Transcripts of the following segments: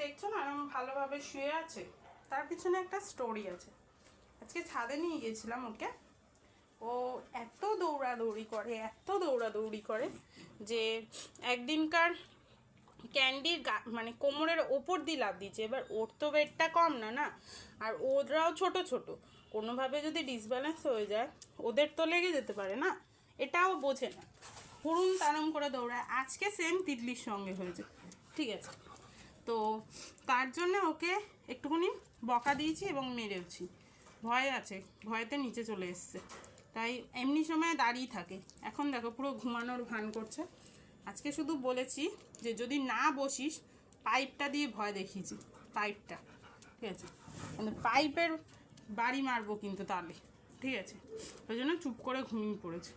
দেখছো না এরকম ভালোভাবে শুয়ে আছে, তার পিছনে একটা স্টোরি আছে। আজকে ছাদে নিয়ে গিয়েছিলাম ওকে, ও এত দৌড়াদৌড়ি করে যে একদিনকার ক্যান্ডির মানে কোমরের ওপর দিয়ে লাফ দিচ্ছে। এবার ওর তো ওয়েটটা কম না না, আর ওরাও ছোট ছোট, কোনোভাবে যদি ডিসব্যালেন্স হয়ে যায় ওদের তো লেগে যেতে পারে না, এটাও বোঝে না, হুড়ুম তারম করে দৌড়ায়। আজকে সেম তিতলির সঙ্গে হয়েছে, ঠিক আছে। তো তার জন্য ওকে একটুখানি বকা দিয়েছি এবং মেরেওছি, ভয় আছে, ভয়েতে নিচে চলে এসছে, তাই এমনি সময় দাঁড়িয়ে থাকে। এখন দেখো পুরো ঘুমানোর ভান করছে। আজকে শুধু বলেছি যে যদি না বসিস, পাইপটা দিয়ে ভয় দেখিয়েছি, পাইপটা, ঠিক আছে, মানে পাইপের বাড়ি মারবো কিন্তু তাহলে, ঠিক আছে। ওই জন্য চুপ করে ঘুমিয়ে পড়েছে,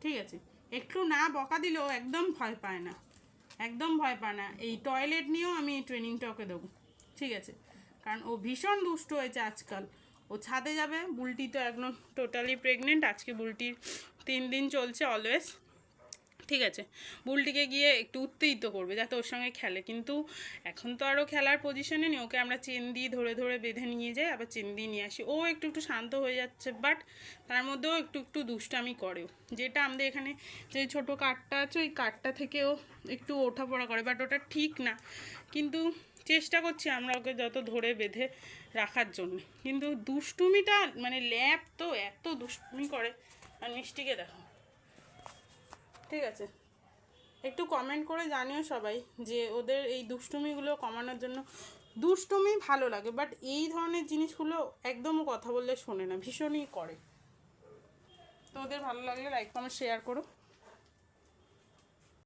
ঠিক আছে। একটু না বকা দিলেও একদম ভয় পায় না, একদম ভয় পায় না। এই টয়লেট নিয়েও আমি এই ট্রেনিংটা ওকে দেবো, ঠিক আছে, কারণ ও ভীষণ দুষ্ট হয়েছে আজকাল। ও ছাদে যাবে, বুলটি তো একদম টোটালি প্রেগনেন্ট, আজকে বুলটির 3 দিন চলছে অলওয়েজ, ঠিক আছে। বুলটিকে গিয়ে একটু উত্তেজিত করবে যাতে ওর সঙ্গে খেলে, কিন্তু এখন তো আরও খেলার পজিশনে নেই। ওকে আমরা চেন দিয়ে ধরে ধরে বেঁধে নিয়ে যাই, আবার চেন দিয়ে নিয়ে আসি। ও একটু একটু শান্ত হয়ে যাচ্ছে, বাট তার মধ্যেও একটু একটু দুষ্টামি করেও, যেটা আমাদের এখানে যে ছোটো কাঠটা আছে ওই কাঠটা থেকেও একটু ওঠাপড়া করে, বাট ওটা ঠিক না। কিন্তু চেষ্টা করছি আমরা ওকে যত ধরে বেঁধে রাখার জন্য, কিন্তু দুষ্টুমিটা মানে ল্যাব তো এত দুষ্টুমি করে। আর মিষ্টিকে দেখো, ঠিক আছে। একটু কমেন্ট করে জানিও সবাই যে ওদের এই দুষ্টুমিগুলো কমানোর জন্য। দুষ্টুমি ভালো লাগে, বাট এই ধরনের জিনিসগুলো একদমও কথা বললে শোনে না, ভীষণই করে। তো ওদের ভালো লাগলে লাইক কমেন্ট শেয়ার করো।